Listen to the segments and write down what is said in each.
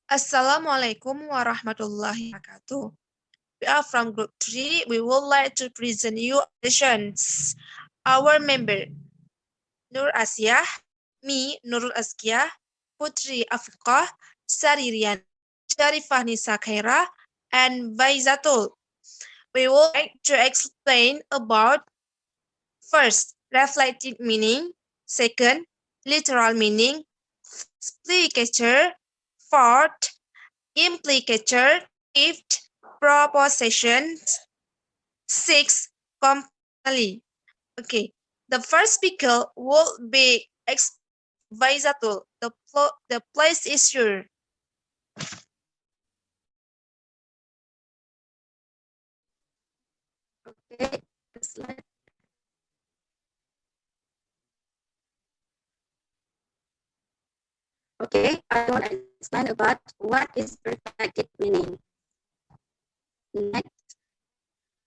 Assalamualaikum warahmatullahi wabarakatuh. We are from group 3. We would like to present you sessions. Our member, Nur Asiah, me, Nurul Azkia, Putri Afiqah, Sari Riani, Syarifah Nisa Khaira, and Vaizatul. We would like to explain about first, reflected meaning, second, literal meaning, explicature, fourth, implicature, fifth, propositions, six, completely. Okay, the first speaker will be Vaizatul. The place is yours. Okay, slide. Okay, I want to explain about what is reflected meaning. Next.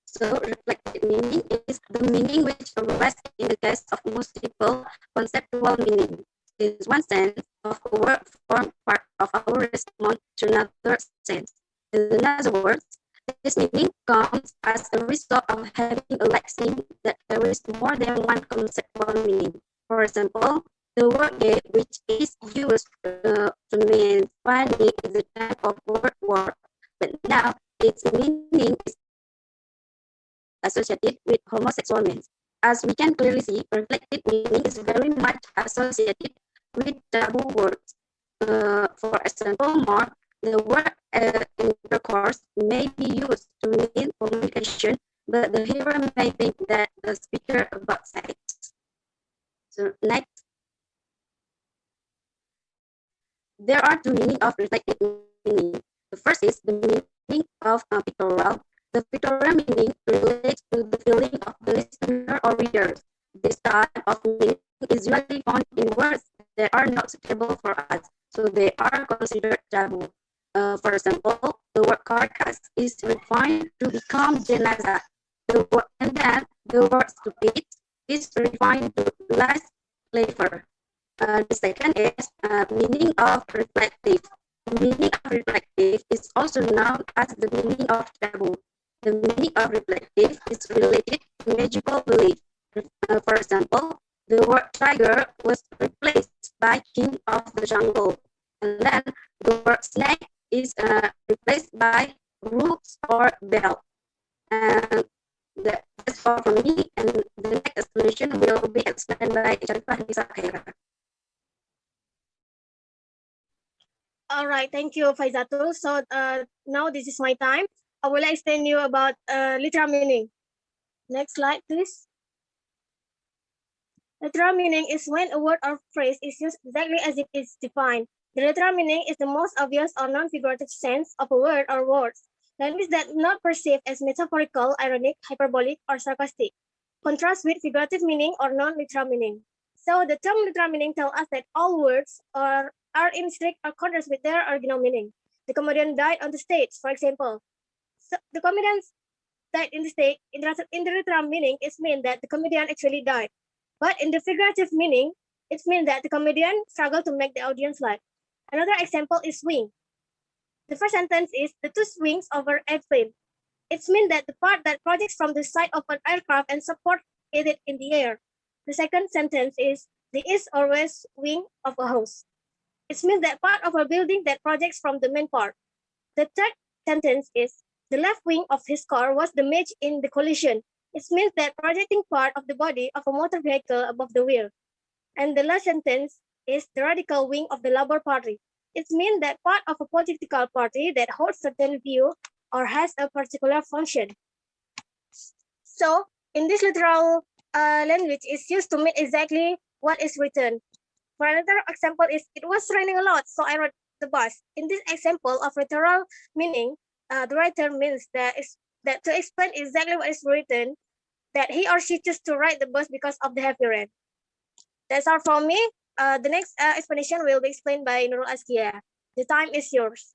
So reflected meaning is the meaning which arises in the case of multiple conceptual meaning. It is one sense of a word form part of our response to another sense. In other words, this meaning comes as a result of having a lexeme that carries more than one conceptual meaning. For example, the word gay, which is used to mean funny, is a type of word, but now its meaning is associated with homosexual men. As we can clearly see, reflected meaning is very much associated with taboo words. For example, more, the word intercourse may be used to mean communication, but the hearer may think that the speaker about sex. So next, there are two meanings of reflected meaning. The first is the meaning of pictorial. The pictorial meaning relates to the feeling of the listener or readers. This type of meaning is usually found in words that are not suitable for us, so they are considered taboo. For example, the word carcass is refined to become jenazah. And then the word stupid is refined to less clever. The second is meaning of reflective. The meaning of reflective is also known as the meaning of taboo. The meaning of reflective is related to magical belief. For example, the word tiger was replaced by king of the jungle. And then the word snake is replaced by roots or bell. And that's all from me. And the next explanation will be explained by Syarifah Nisa Khaira. All right, thank you, Vaizatul. So now this is my time. I will explain you about literal meaning. Next slide, please. Literal meaning is when a word or phrase is used exactly as it is defined. The literal meaning is the most obvious or non-figurative sense of a word or words. Language that not perceived as metaphorical, ironic, hyperbolic, or sarcastic. Contrast with figurative meaning or non-literal meaning. So the term literal meaning tells us that all words are in strict accordance with their original meaning. The comedian died on the stage, for example. So the comedian died in the stage in the literal meaning it means that the comedian actually died. But in the figurative meaning, it means that the comedian struggled to make the audience laugh. Another example is swing. The first sentence is the two swings over airplane. It means that the part that projects from the side of an aircraft and supports it in the air. The second sentence is the east or west wing of a house. It means that part of a building that projects from the main part. The third sentence is the left wing of his car was damaged in the collision. It means that projecting part of the body of a motor vehicle above the wheel. And the last sentence is the radical wing of the Labour Party. It means that part of a political party that holds certain view or has a particular function. So in this literal language is used to mean exactly what is written. For another example is, it was raining a lot, so I rode the bus. In this example of literal meaning, the writer means that to explain exactly what is written, that he or she chooses to ride the bus because of the heavy rain. That's all from me. The next explanation will be explained by Nurul Azkia. The time is yours.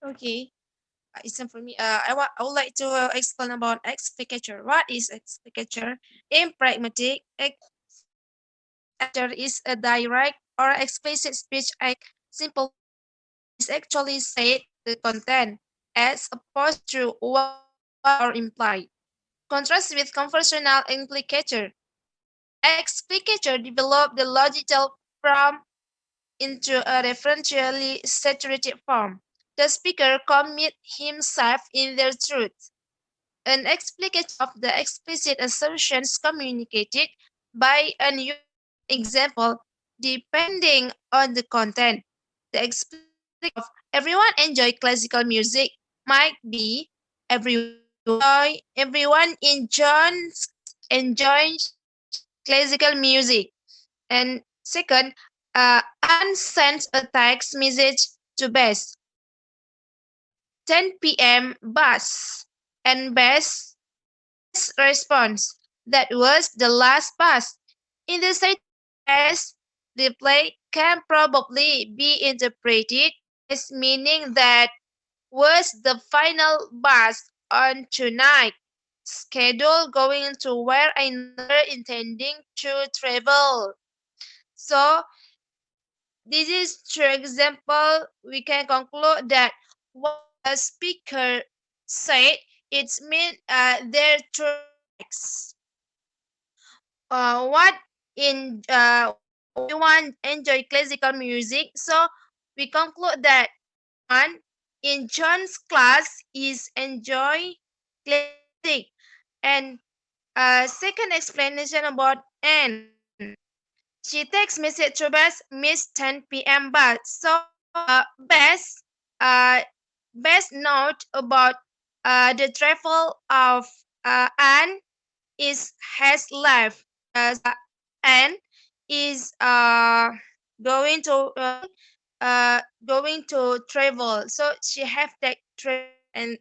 Okay. It's for me. I would like to explain about explicature. What is explicature? In pragmatic, actor is a direct or explicit speech act simple is actually said the content as opposed to what or implied. Contrast with conversational implicature. Explicature develop the logical form into a referentially saturated form. The speaker commit himself in their truth. An explication of the explicit assertions communicated by an example depending on the content. The explicit of everyone enjoy classical music might be everyone enjoys classical music. And second, Anne sends a text message to Bess. 10 p.m. bus. And Bess response. That was the last bus. In the same as the play can probably be interpreted as meaning that was the final bus on tonight. Schedule going to where I never intending to travel. So this is through example, we can conclude that what a speaker said, it's mean their tracks. What in everyone enjoy classical music, so we conclude that one in John's class is enjoy classic, and second explanation about Anne. She takes message to Bess, miss 10 p.m. bus. So Bess, uh, best note about the travel of Anne is has left. Anne is going to going to travel. So she have that travel and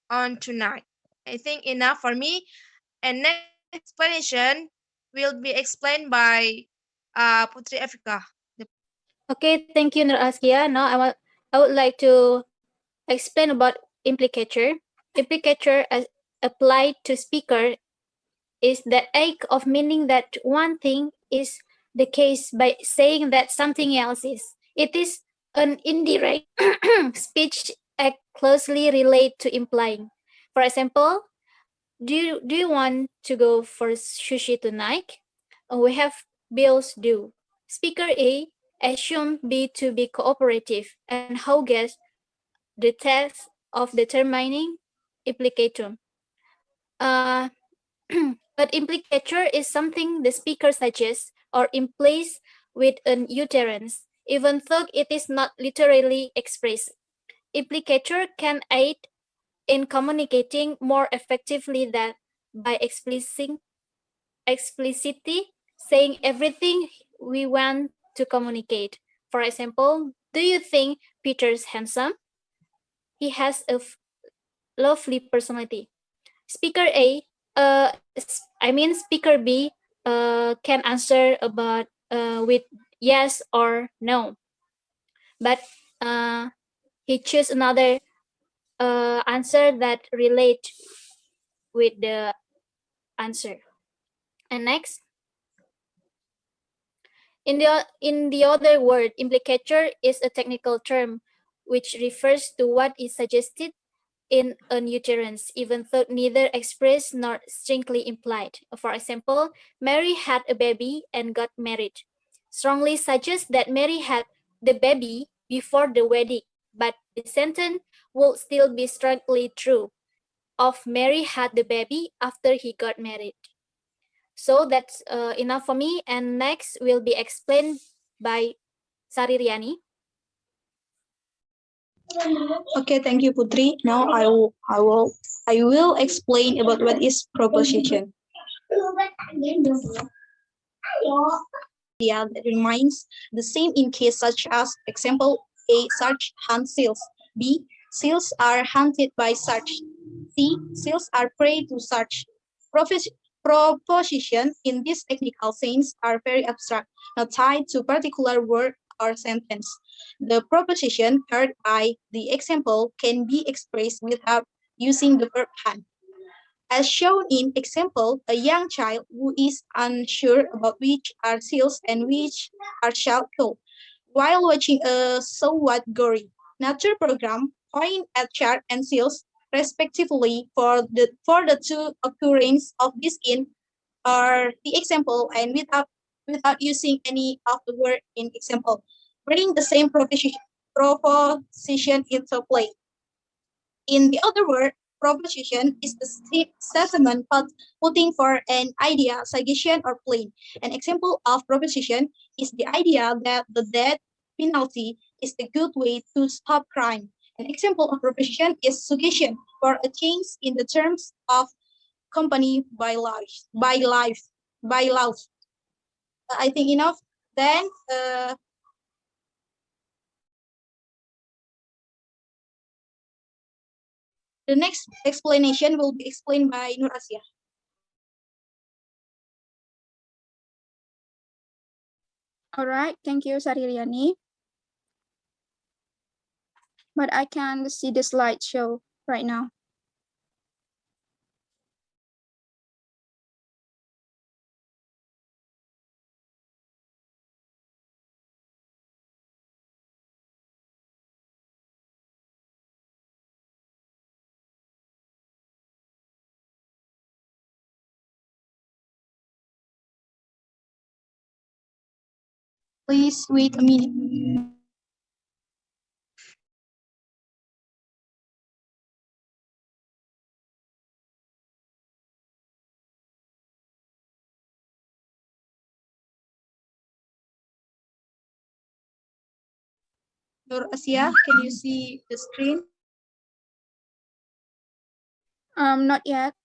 on tonight. I think enough for me. And next explanation will be explained by Putri Afiqah. Okay, thank you, Nur Askia. Now I would like to explain about implicature. Implicature as applied to speaker is the act of meaning that one thing is the case by saying that something else is. It is an indirect speech act closely related to implying. For example, do you want to go for sushi tonight? We have bills due. Speaker A assume B to be cooperative and how guess the task of determining implicator. Uh, but implicature is something the speaker suggests or implies with an utterance, even though it is not literally expressed. Implicature can aid in communicating more effectively than by explicitly saying everything we want to communicate. For example, do you think Peter's handsome? He has a lovely personality. Speaker A, Speaker B can answer about with yes or no, but he choose another answer that relate with the answer. And next, in the other word, implicature is a technical term which refers to what is suggested in an utterance, even though neither expressed nor strictly implied. For example, Mary had a baby and got married. Strongly suggests that Mary had the baby before the wedding, but the sentence will still be strictly true of Mary had the baby after he got married. So that's enough for me, and next will be explained by Sari Riani. Okay, thank you, Putri. Now I will explain about what is proposition. Yeah, that remains the same in case such as example A, search hunt seals. B, seals are hunted by search. C, seals are prey to search. Proposition in this technical sense are very abstract, not tied to particular word or sentence. The proposition heard by the example can be expressed without using the verb hunt. As shown in example, a young child who is unsure about which are seals and which are charcoal, while watching a somewhat gory nature program, point at shark and seals respectively for the two occurrences of this in or the example and without using any of the word in example, bring the same proposition into play. In the other word, proposition is the statement putting for an idea, suggestion, or claim. An example of proposition is the idea that the death penalty is a good way to stop crime. An example of proposition is suggestion for a change in the terms of company by laws. I think enough. Then the next explanation will be explained by Nur Asiah. All right, thank you, Sari Riani. But I can't see the slideshow right now. Please wait a minute. Nur Asiah, can you see the screen? Not yet.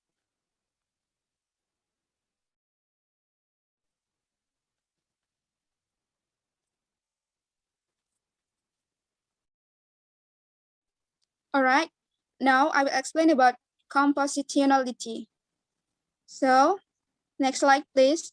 All right, now I will explain about compositionality. So, next slide, please.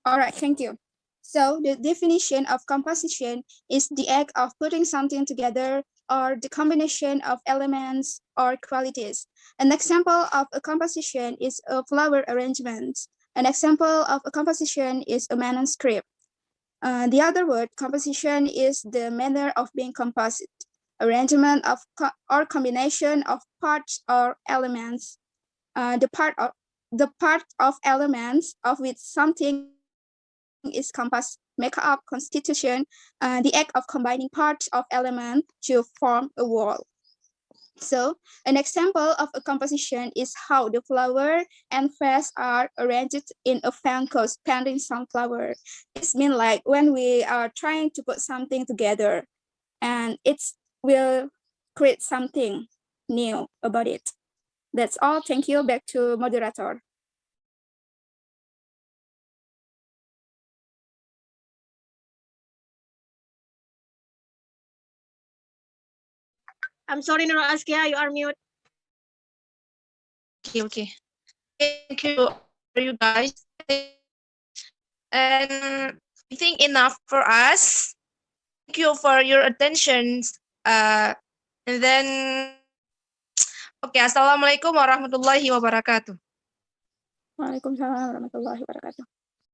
All right, thank you. So the definition of composition is the act of putting something together or the combination of elements or qualities. An example of a composition is a flower arrangement. An example of a composition is a manuscript. The other word, composition, is the manner of being composite, arrangement of or combination of parts or elements. The part of elements of which something is composed make up constitution, the act of combining parts of element to form a whole. So an example of a composition is how the flower and vase are arranged in a fan corresponding sunflower. It's mean like when we are trying to put something together and it will create something new about it. That's all. Thank you. Back to moderator. I'm sorry, Nurul Azkia, you are mute. Okay. Thank you for you guys. And I think enough for us. Thank you for your attention. And then, okay, Assalamualaikum warahmatullahi wabarakatuh. Waalaikumsalam warahmatullahi wabarakatuh.